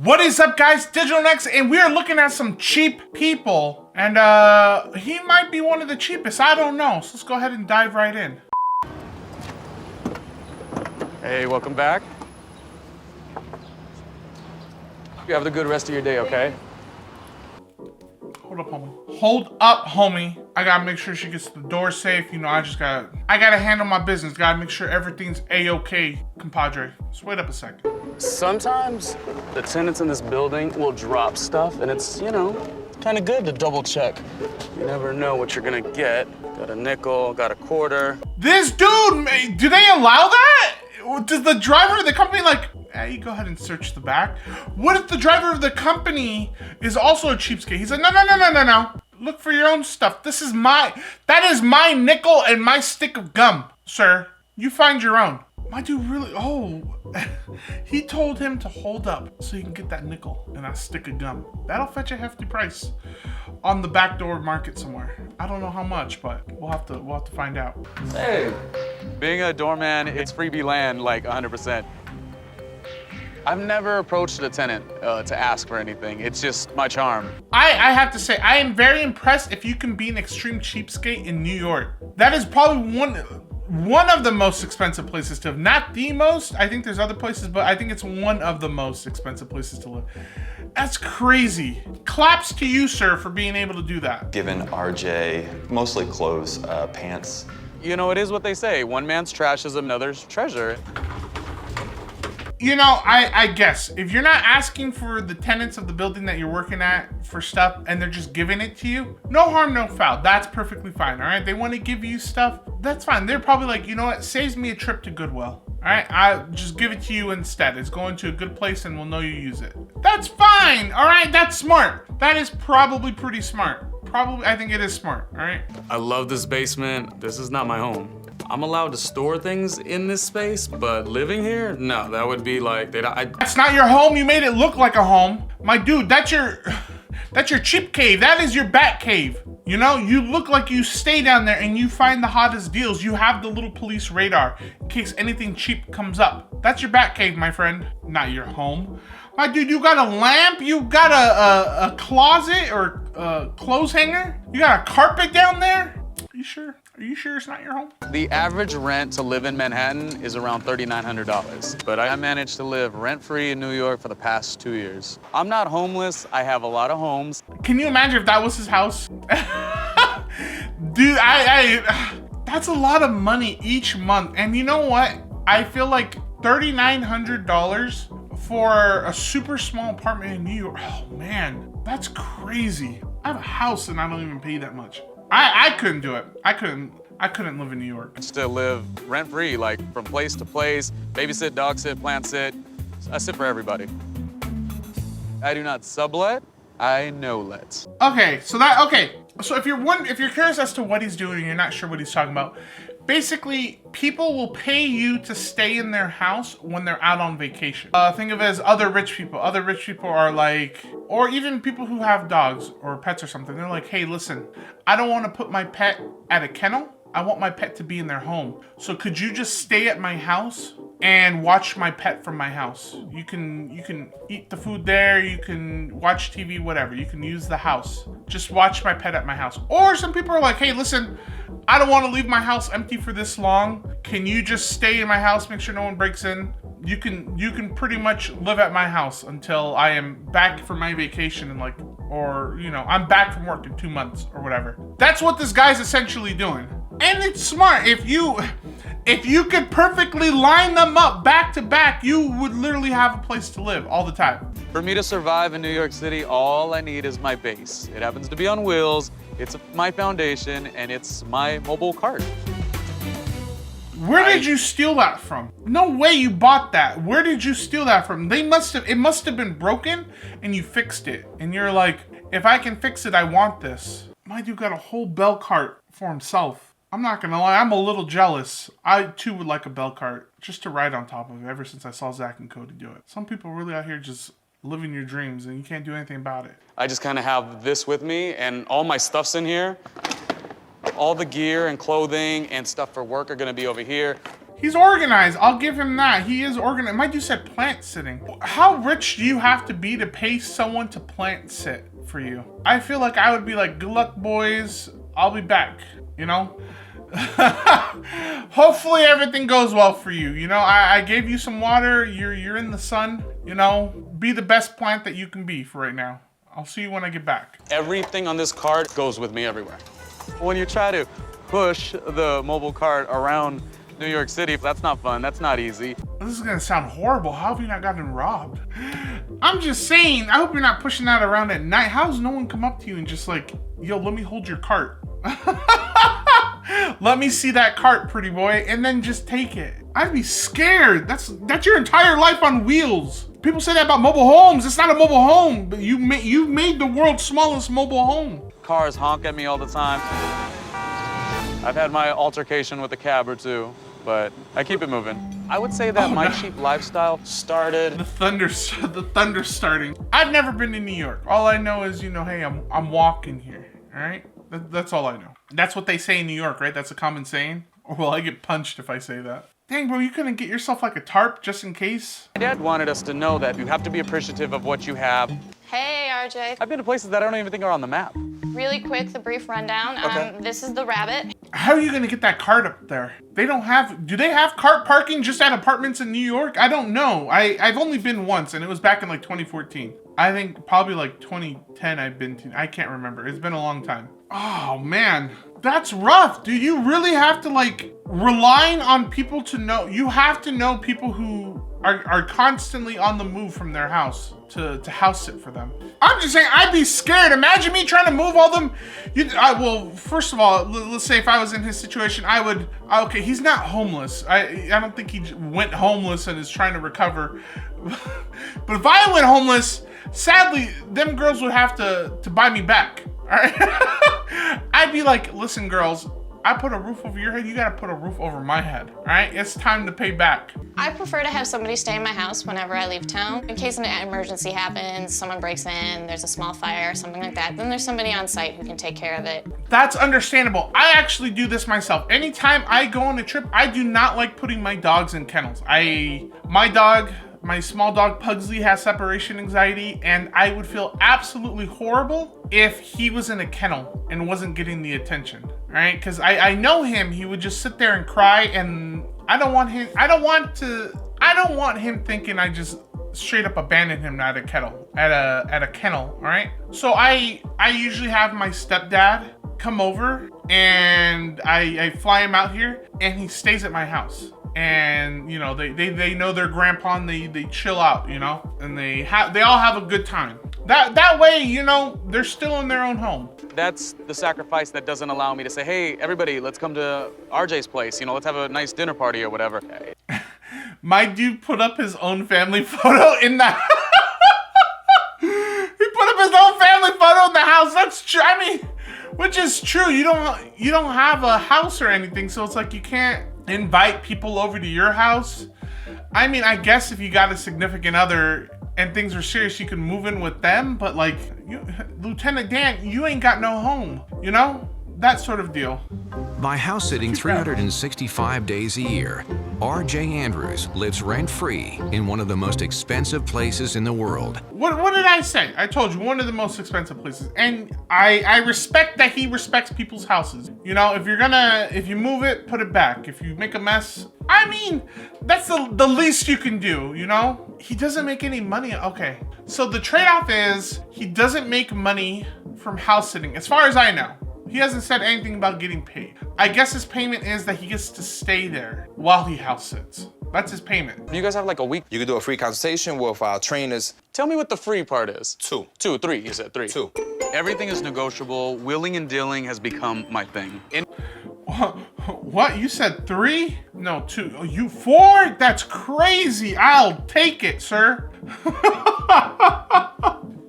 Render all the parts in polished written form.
What is up, guys? Digitalnex, and we are looking at some cheap people, and he might be one of the cheapest. I don't know. So let's go ahead and dive right in. Hey, welcome back. You have a good rest of your day, okay? Hold up, homie. Hold up, homie. I gotta make sure she gets the door safe. You know, I gotta handle my business. Gotta make sure everything's a-okay, compadre. Just wait up a second. Sometimes the tenants in this building will drop stuff, and it's, you know, kind of good to double check. You never know what you're gonna get. Got a nickel, got a quarter. This dude, do they allow that? Does the driver of the company hey, go ahead and search the back? What if the driver of the company is also a cheapskate? He's like, no. Look for your own stuff. That is my nickel and my stick of gum, sir. You find your own. My dude really, he told him to hold up so you can get that nickel and that stick of gum. That'll fetch a hefty price on the backdoor market somewhere. I don't know how much, but we'll have to find out. Hey, being a doorman, it's freebie land, like 100%. I've never approached a tenant to ask for anything. It's just my charm. I have to say, I am very impressed if you can be an extreme cheapskate in New York. That is probably one of the most expensive places to live. Not the most, I think there's other places, but I think it's one of the most expensive places to live. That's crazy. Claps to you, sir, for being able to do that. Given RJ mostly clothes, pants. You know, it is what they say. One man's trash is another's treasure. You know, I guess if you're not asking for the tenants of the building that you're working at for stuff and they're just giving it to you, no harm, no foul. That's perfectly fine, all right? They want to give you stuff, that's fine. They're probably like, you know what, saves me a trip to Goodwill. All right, I'll just give it to you instead. It's going to a good place and we'll know you use it. That's fine, all right? That's smart. That is probably pretty smart. Probably, I think it is smart, all right? I love this basement. This is not my home. I'm allowed to store things in this space, but living here? No, that would be like, That's not your home. You made it look like a home. My dude, that's your cheap cave. That is your bat cave. You know, you look like you stay down there and you find the hottest deals. You have the little police radar in case anything cheap comes up. That's your bat cave, my friend, not your home. My dude, you got a lamp? You got a closet or a clothes hanger? You got a carpet down there? Are you sure? Are you sure it's not your home? The average rent to live in Manhattan is around $3,900, but I managed to live rent-free in New York for the past 2 years. I'm not homeless, I have a lot of homes. Can you imagine if that was his house? Dude, that's a lot of money each month. And you know what? I feel like $3,900 for a super small apartment in New York. Oh man, that's crazy. I have a house and I don't even pay that much. I couldn't do it. I couldn't live in New York. Still live rent-free, like from place to place, babysit, dog sit, plant sit. I sit for everybody. I do not sublet, I no-let. Okay, so if you're curious as to what he's doing and you're not sure what he's talking about, basically, people will pay you to stay in their house when they're out on vacation. Think of it as other rich people. Other rich people are like, or even people who have dogs or pets or something. They're like, hey, listen, I don't want to put my pet at a kennel. I want my pet to be in their home. So could you just stay at my house and watch my pet from my house? You can eat the food there, you can watch TV, whatever. You can use the house. Just watch my pet at my house. Or some people are like, hey, listen, I don't want to leave my house empty for this long. Can you just stay in my house, make sure no one breaks in? You can pretty much live at my house until I am back from my vacation and I'm back from work in 2 months or whatever. That's what this guy's essentially doing. And it's smart. If you could perfectly line them up back to back, you would literally have a place to live all the time. For me to survive in New York City, all I need is my base. It happens to be on wheels, it's my foundation, and it's my mobile cart. Where did you steal that from? No way you bought that. Where did you steal that from? It must have been broken and you fixed it. And you're like, if I can fix it, I want this. My dude got a whole bell cart for himself. I'm not gonna lie, I'm a little jealous. I too would like a bell cart just to ride on top of it ever since I saw Zach and Cody do it. Some people really out here just living your dreams and you can't do anything about it. I just kind of have this with me and all my stuff's in here. All the gear and clothing and stuff for work are gonna be over here. He's organized. I'll give him that. He is organized. My dude said plant sitting. How rich do you have to be to pay someone to plant sit for you? I feel like I would be like, good luck, boys. I'll be back, you know? Hopefully everything goes well for you. You know, I gave you some water. You're in the sun. You know, be the best plant that you can be for right now. I'll see you when I get back. Everything on this cart goes with me everywhere. When you try to push the mobile cart around New York City, that's not fun. That's not easy. This is gonna sound horrible. How have you not gotten robbed? I'm just saying, I hope you're not pushing that around at night. How's no one come up to you and just like, yo, let me hold your cart. Let me see that cart, pretty boy, and then just take it. I'd be scared. That's your entire life on wheels. People say that about mobile homes. It's not a mobile home, but you've made the world's smallest mobile home. Cars honk at me all the time. I've had my altercation with a cab or two, but I keep it moving. I would say that my cheap lifestyle started. The thunder's starting. I've never been to New York. All I know is, you know, hey, I'm walking here. All right, that's all I know. That's what they say in New York, right? That's a common saying. Or will I get punched if I say that? Dang, bro, you couldn't get yourself like a tarp just in case? My dad wanted us to know that you have to be appreciative of what you have. Hey, RJ. I've been to places that I don't even think are on the map. Really quick, the brief rundown. Okay. This is the rabbit. How are you gonna get that cart up there? Do they have cart parking just at apartments in New York? I don't know. I've only been once, and it was back in like 2014. I think probably like 2010 I've been to. I can't remember. It's been a long time. Oh man, that's rough, dude. You really have to like relying on people to know. You have to know people who are constantly on the move from their house to house sit for them. I'm just saying, I'd be scared. Imagine me trying to move all them. Well, first of all, let's say if I was in his situation, I would. Okay, he's not homeless. I don't think he went homeless and is trying to recover. But if I went homeless, sadly, them girls would have to buy me back. All right. I'd be like, listen, girls, I put a roof over your head, you gotta put a roof over my head, all right? It's time to pay back. I prefer to have somebody stay in my house whenever I leave town. In case an emergency happens, someone breaks in, there's a small fire, something like that, then there's somebody on site who can take care of it. That's understandable. I actually do this myself. Anytime I go on a trip, I do not like putting my dogs in kennels. My small dog Pugsley has separation anxiety, and I would feel absolutely horrible if he was in a kennel and wasn't getting the attention, all right? Because I know him, he would just sit there and cry, and I don't want him thinking I just straight up abandoned him at a kennel, all right? So I usually have my stepdad come over, and I fly him out here, and he stays at my house. And you know, they know their grandpa, and they chill out, you know, and they all have a good time. That way, you know, they're still in their own home. That's the sacrifice that doesn't allow me to say, hey, everybody, let's come to RJ's place. You know, let's have a nice dinner party or whatever. My dude put up his own family photo in the he put up his own family photo in the house. That's true. I mean, which is true. You don't have a house or anything, so it's like you can't invite people over to your house. I mean, I guess if you got a significant other and things are serious, you can move in with them, but like, Lieutenant Dan, you ain't got no home, you know? That sort of deal. By house sitting 365 days a year, R.J. Andrews lives rent-free in one of the most expensive places in the world. What did I say? I told you, one of the most expensive places. And I respect that he respects people's houses. You know, if you move it, put it back. If you make a mess, I mean, that's the least you can do, you know? He doesn't make any money. Okay. So the trade-off is he doesn't make money from house sitting, as far as I know. He hasn't said anything about getting paid. I guess his payment is that he gets to stay there while he house sits. That's his payment. You guys have like a week. You can do a free consultation with our trainers. Tell me what the free part is. Two. Three, you said three. Two. Everything is negotiable. Willing and dealing has become my thing. What? You said 3? No, 2. Oh, you 4? That's crazy. I'll take it, sir.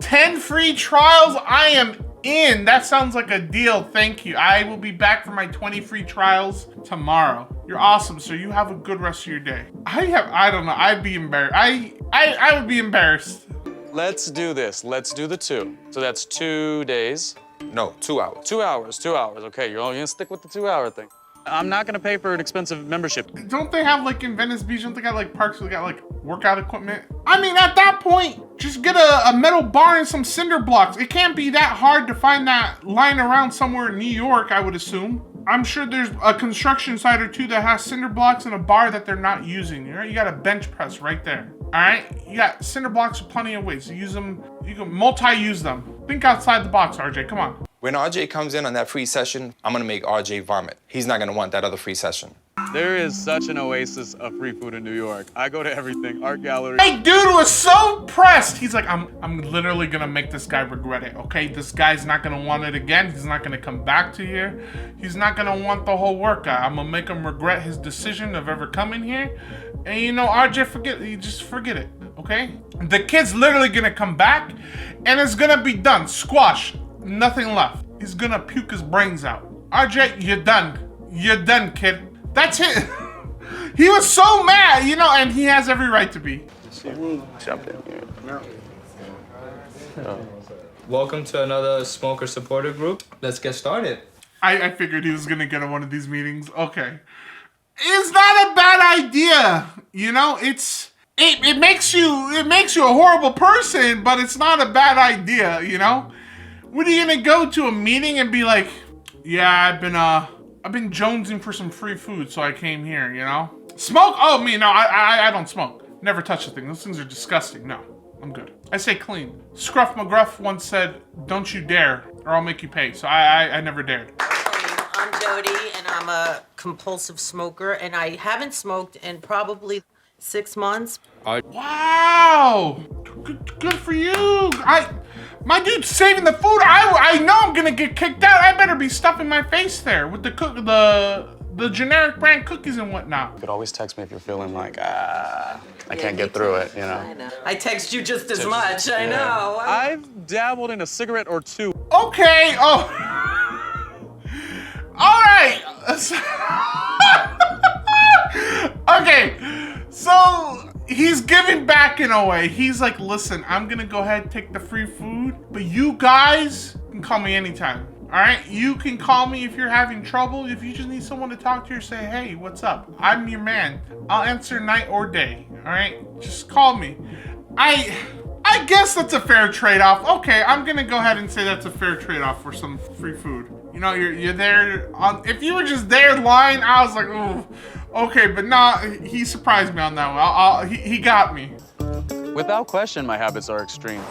10 free trials. I am in. That sounds like a deal. Thank you. I will be back for my 20 free trials tomorrow. You're awesome, sir. You have a good rest of your day. I don't know. I'd be embarrassed. I would be embarrassed. Let's do this. Let's do the 2. So that's 2 days. No, 2 hours. 2 hours. 2 hours. Okay, you're only gonna stick with the 2 hour thing. I'm not gonna pay for an expensive membership. Don't they have like in Venice Beach, don't they got like parks where they got like workout equipment? I mean, at that point, just get a metal bar and some cinder blocks. It can't be that hard to find that lying around somewhere in New York, I would assume. I'm sure there's a construction site or two that has cinder blocks and a bar that they're not using. You know, you got a bench press right there. All right, you got cinder blocks plenty of ways to use them. You can multi-use them. Think outside the box, RJ. Come on. When RJ comes in on that free session, I'm gonna make RJ vomit. He's not gonna want that other free session. There is such an oasis of free food in New York. I go to everything, art gallery. Hey, dude was so pressed. He's like, I'm literally gonna make this guy regret it, okay? This guy's not gonna want it again. He's not gonna come back to here. He's not gonna want the whole workout. I'm gonna make him regret his decision of ever coming here. And you know, RJ, just forget it, okay? The kid's literally gonna come back and it's gonna be done. Squash, nothing left. He's gonna puke his brains out. RJ, you're done. You're done, kid. That's it. He was so mad, you know, and he has every right to be. Jump in here. Welcome to another smoker supporter group. Let's get started. I figured he was gonna get on one of these meetings. Okay. It's not a bad idea. You know, it makes you a horrible person, but it's not a bad idea, you know? What are you gonna go to a meeting and be like, yeah, I've been jonesing for some free food, so I came here, you know? Smoke? Oh, me, no, I don't smoke. Never touch the thing. Those things are disgusting. No, I'm good. I say clean. Scruff McGruff once said, don't you dare, or I'll make you pay. So I never dared. I'm Jody, and I'm a compulsive smoker, and I haven't smoked in probably 6 months. Wow! Good for you. My dude's saving the food. I know I'm gonna get kicked out. I better be stuffing my face there with the generic brand cookies and whatnot. You could always text me if you're feeling like, I can't get through it, you know? I know. I text you just as much, I know. I've dabbled in a cigarette or two. Okay, oh. All right. Okay, so he's giving back in a way. He's like, listen, I'm gonna go ahead and take the free food, but you guys can call me anytime. All right, you can call me if you're having trouble. If you just need someone to talk to or say, hey, what's up? I'm your man. I'll answer night or day. All right, just call me. I guess that's a fair trade-off. Okay, I'm gonna go ahead and say that's a fair trade-off for some free food. You know, you're there on. If you were just there lying, I was like, ooh, okay, but nah, he surprised me on that one. He got me. Without question, my habits are extreme.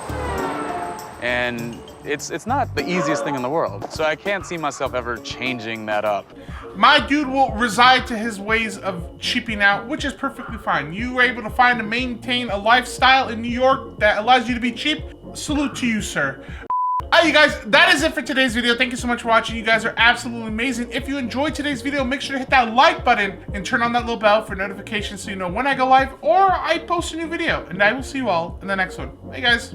And it's not the easiest thing in the world. So I can't see myself ever changing that up. My dude will reside to his ways of cheaping out, which is perfectly fine. You were able to find and maintain a lifestyle in New York that allows you to be cheap. Salute to you, sir. Alright, you guys, that is it for today's video. Thank you so much for watching. You guys are absolutely amazing. If you enjoyed today's video, make sure to hit that like button and turn on that little bell for notifications so you know when I go live or I post a new video. And I will see you all in the next one. Bye, guys.